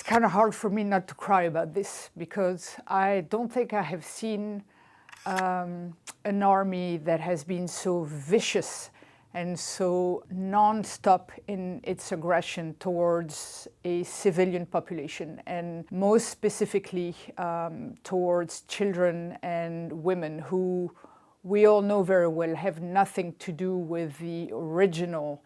kind of hard for me not to cry about this, because I don't think I have seen an army that has been so vicious and so non-stop in its aggression towards a civilian population, and most specifically towards children and women who we all know very well have nothing to do with the original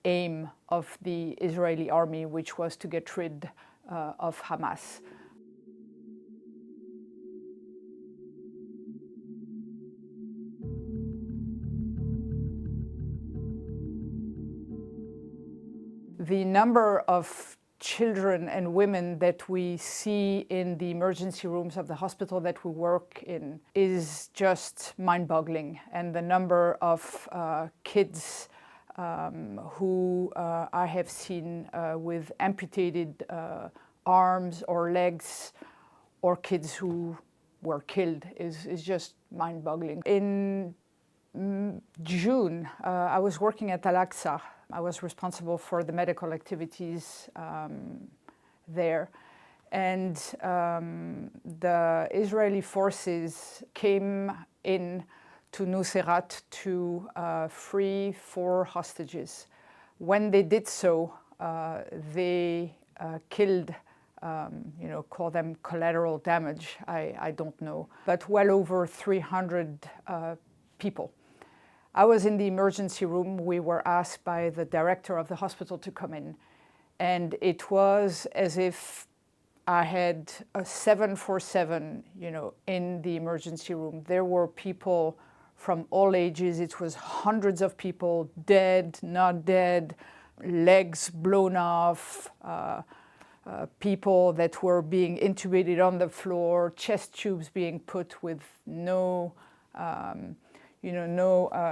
aim of the Israeli army, which was to get rid of Hamas. The number of children and women that we see in the emergency rooms of the hospital that we work in is just mind-boggling. And the number of kids who I have seen with amputated arms or legs, or kids who were killed, is just mind-boggling. In June, I was working at Al-Aqsa. I was responsible for the medical activities there. And the Israeli forces came in to Nuseirat to free 4 hostages. When they did so, they killed, call them collateral damage, I don't know, but well over 300 people. I was in the emergency room. We were asked by the director of the hospital to come in, and it was as if I had a 747, in the emergency room. There were people from all ages. It was hundreds of people, dead, not dead, legs blown off, people that were being intubated on the floor, chest tubes being put with no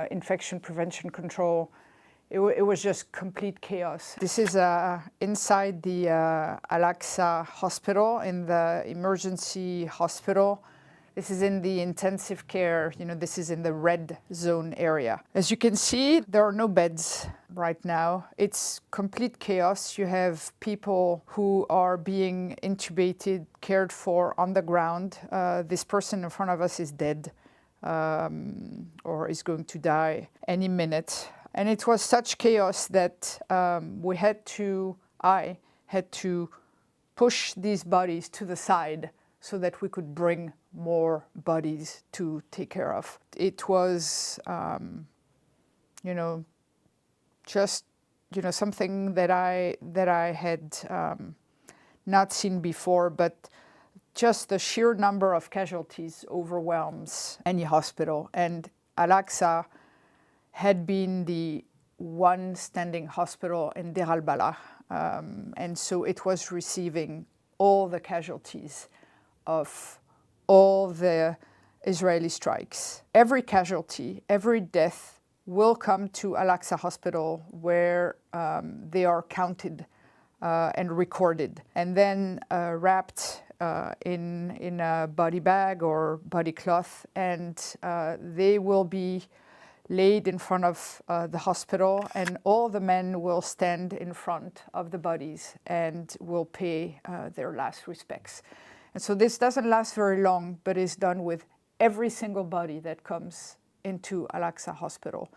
infection prevention control. It was just complete chaos. This is inside the Al-Aqsa hospital, in the emergency hospital. This is in the intensive care, this is in the red zone area. As you can see, there are no beds right now. It's complete chaos. You have people who are being intubated, cared for on the ground. This person in front of us is dead. Or is going to die any minute. And it was such chaos that I had to push these bodies to the side so that we could bring more bodies to take care of. It was, just, something that I had not seen before, but just the sheer number of casualties overwhelms any hospital. And Al-Aqsa had been the one standing hospital in Deir al-Balah. And so it was receiving all the casualties of all the Israeli strikes. Every casualty, every death will come to Al-Aqsa hospital, where they are counted and recorded, and then wrapped in a body bag or body cloth, and they will be laid in front of the hospital, and all the men will stand in front of the bodies and will pay their last respects. And so this doesn't last very long, but is done with every single body that comes into Al-Aqsa hospital,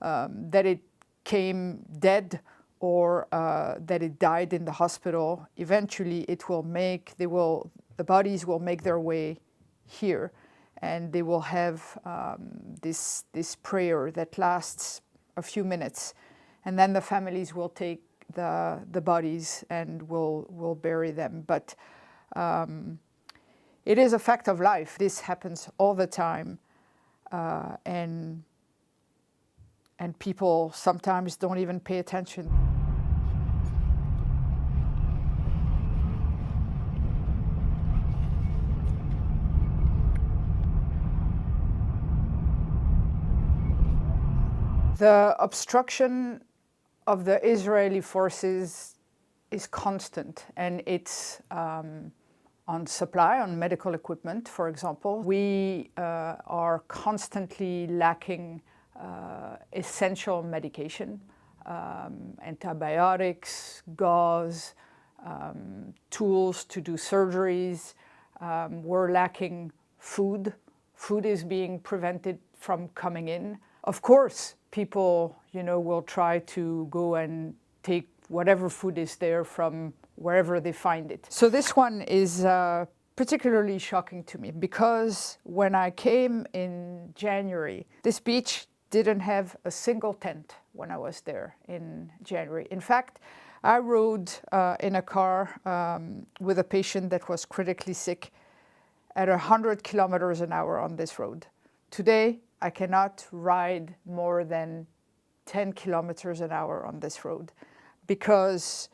that it came dead or that it died in the hospital. Eventually the bodies will make their way here, and they will have this prayer that lasts a few minutes, and then the families will take the bodies and will bury them. But it is a fact of life. This happens all the time, and people sometimes don't even pay attention. The obstruction of the Israeli forces is constant, and it's on supply, on medical equipment, for example. We are constantly lacking essential medication, antibiotics, gauze, tools to do surgeries. We're lacking food. Food is being prevented from coming in. Of course, people, will try to go and take whatever food is there from wherever they find it. So this one is particularly shocking to me because when I came in January, this beach didn't have a single tent when I was there in January. In fact, I rode in a car with a patient that was critically sick at 100 kilometers an hour on this road. Today, I cannot ride more than 10 kilometers an hour on this road because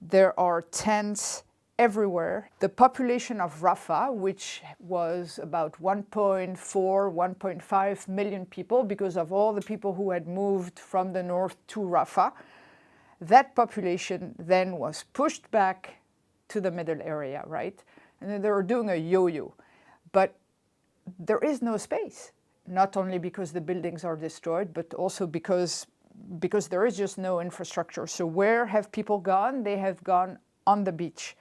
there are tents everywhere. The population of Rafah, which was about 1.4, 1.5 million people because of all the people who had moved from the north to Rafah, that population then was pushed back to the middle area, right? And then they were doing a yo-yo. But there is no space, not only because the buildings are destroyed, but also because there is just no infrastructure. So where have people gone? They have gone on the beach,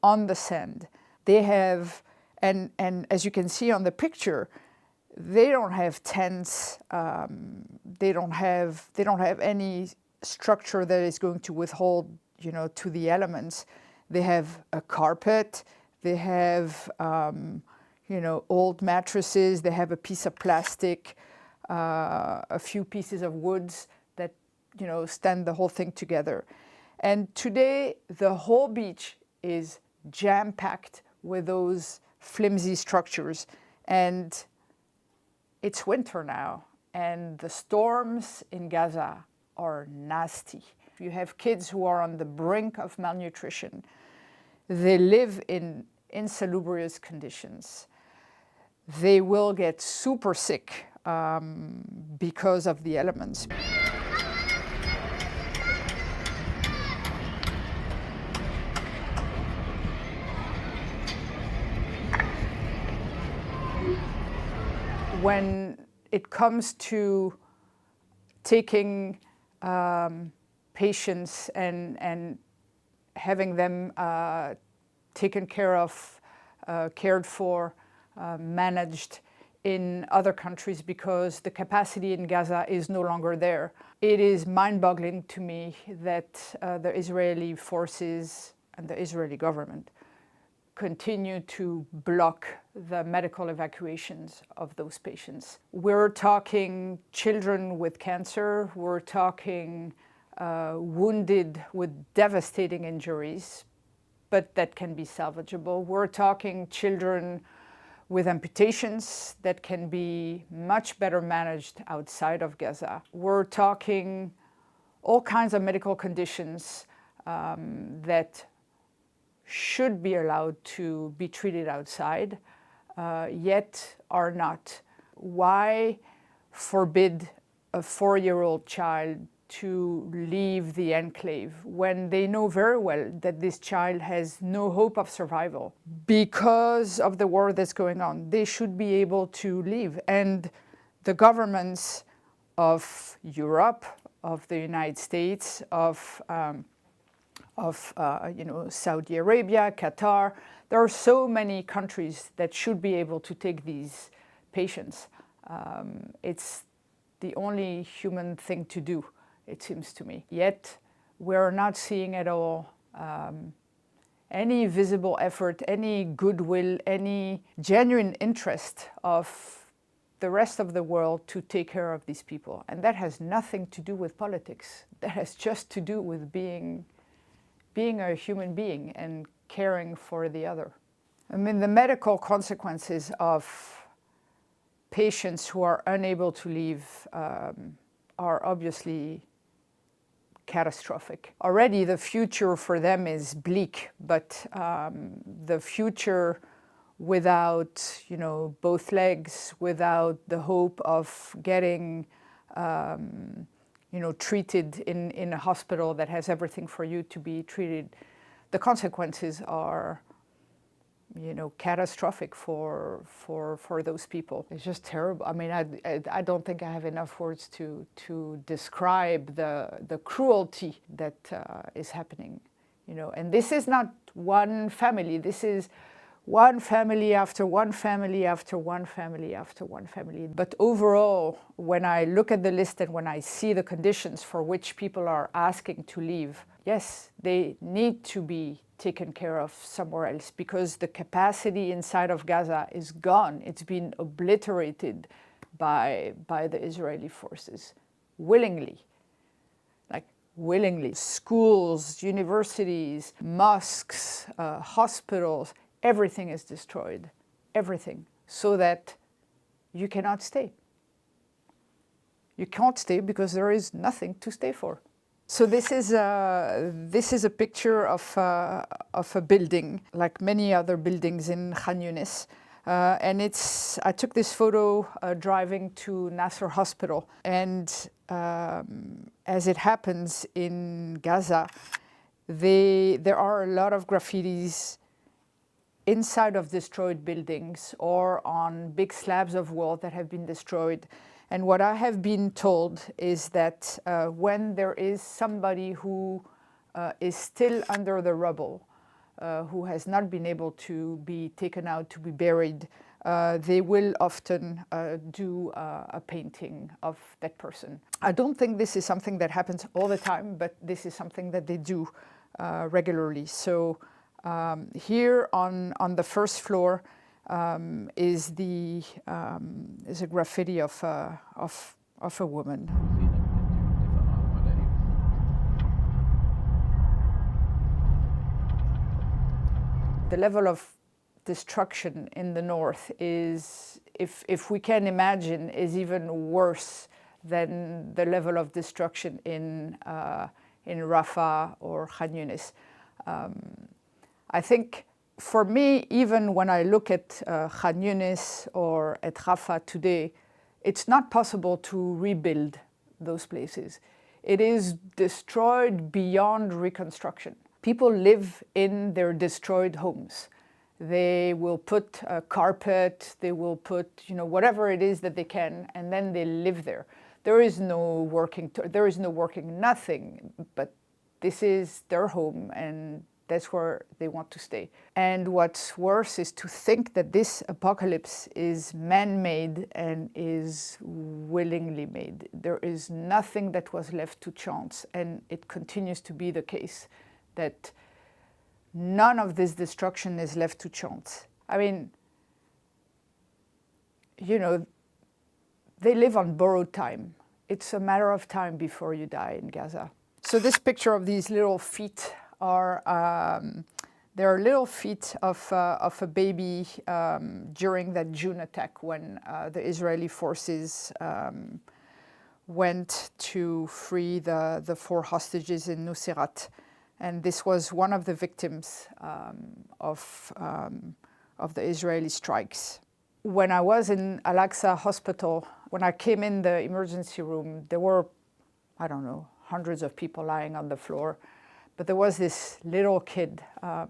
on the sand. They have, and as you can see on the picture, they don't have tents. They don't have any structure that is going to withhold, to the elements. They have a carpet. They have, old mattresses. They have a piece of plastic, a few pieces of woods that, stand the whole thing together. And today, the whole beach is jam-packed with those flimsy structures. And it's winter now, and the storms in Gaza are nasty. You have kids who are on the brink of malnutrition. They live in insalubrious conditions. They will get super sick because of the elements. When it comes to taking patients and having them taken care of, cared for, managed in other countries because the capacity in Gaza is no longer there. It is mind-boggling to me that the Israeli forces and the Israeli government continue to block the medical evacuations of those patients. We're talking children with cancer, we're talking wounded with devastating injuries, but that can be salvageable. We're talking children with amputations that can be much better managed outside of Gaza. We're talking all kinds of medical conditions that should be allowed to be treated outside, yet are not. Why forbid a 4-year-old child to leave the enclave when they know very well that this child has no hope of survival because of the war that's going on? They should be able to leave. And the governments of Europe, of the United States, of Saudi Arabia, Qatar. There are so many countries that should be able to take these patients. It's the only human thing to do, it seems to me. Yet, we're not seeing at all any visible effort, any goodwill, any genuine interest of the rest of the world to take care of these people. And that has nothing to do with politics. That has just to do with being a human being and caring for the other. I mean, the medical consequences of patients who are unable to leave are obviously catastrophic. Already the future for them is bleak, but the future without, both legs, without the hope of getting treated in a hospital that has everything for you to be treated, the consequences are, catastrophic for those people. It's just terrible. I mean, I don't think I have enough words to describe the cruelty that is happening, And this is not one family. This is one family after one family after one family after one family. But overall, when I look at the list and when I see the conditions for which people are asking to leave, yes, they need to be taken care of somewhere else because the capacity inside of Gaza is gone. It's been obliterated by the Israeli forces willingly. Willingly. Schools, universities, mosques, hospitals, everything is destroyed. Everything. So that you cannot stay. You can't stay because there is nothing to stay for. So this is a picture of a building, like many other buildings in Khan Yunis. And I took this photo driving to Nasser Hospital. And as it happens in Gaza, there are a lot of graffitis inside of destroyed buildings or on big slabs of wall that have been destroyed. And what I have been told is that when there is somebody who is still under the rubble, who has not been able to be taken out to be buried, they will often do a painting of that person. I don't think this is something that happens all the time, but this is something that they do regularly. So here on the first floor is a graffiti of a woman. The level of destruction in the north is, if we can imagine, is even worse than the level of destruction in Rafah or Khan Yunis. I think for me, even when I look at Khan Yunis or at Rafah today, it's not possible to rebuild those places. It is destroyed beyond reconstruction. People live in their destroyed homes. They will put a carpet, they will put, whatever it is that they can, and then they live there. There is no working nothing, but this is their home and that's where they want to stay. And what's worse is to think that this apocalypse is man-made and is willingly made. There is nothing that was left to chance, and it continues to be the case that none of this destruction is left to chance. I mean, they live on borrowed time. It's a matter of time before you die in Gaza. So this picture of these little feet are, there are little feet of a baby during that June attack when the Israeli forces went to free the 4 hostages in Nuseirat. And this was one of the victims of the Israeli strikes. When I was in Al-Aqsa Hospital, when I came in the emergency room, there were, I don't know, hundreds of people lying on the floor. But there was this little kid, I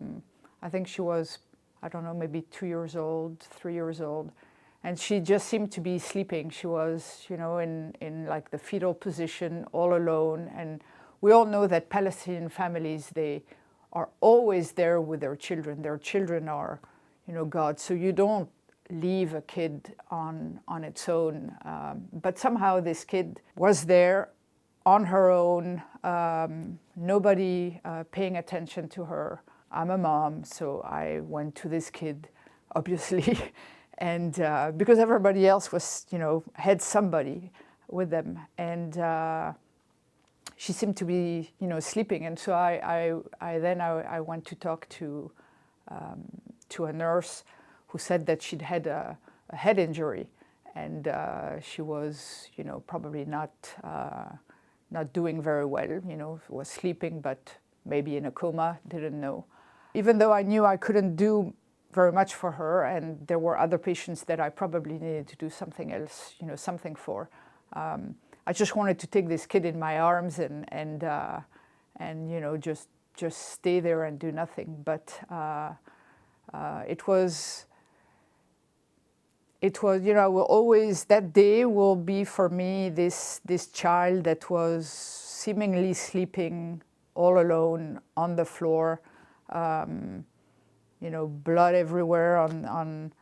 think she was, I don't know, maybe 2 years old, 3 years old. And she just seemed to be sleeping. She was, in like the fetal position, all alone. And we all know that Palestinian families, they are always there with their children. Their children are, God. So you don't leave a kid on its own. But somehow this kid was there on her own, nobody paying attention to her. I'm a mom, so I went to this kid, obviously, and because everybody else was, had somebody with them. And she seemed to be, sleeping. And so I went to talk to a nurse who said that she'd had a head injury, and she was, probably not doing very well. Was sleeping, but maybe in a coma, didn't know. Even though I knew I couldn't do very much for her, and there were other patients that I probably needed to do something else, something for. I just wanted to take this kid in my arms and just stay there and do nothing. But it was, will always, that day will be for me this child that was seemingly sleeping all alone on the floor, you know, blood everywhere on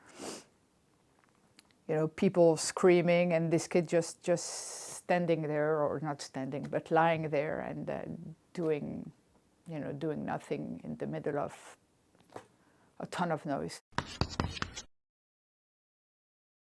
you know, people screaming, and this kid just standing there, or not standing, but lying there and doing, you know, doing nothing in the middle of a ton of noise.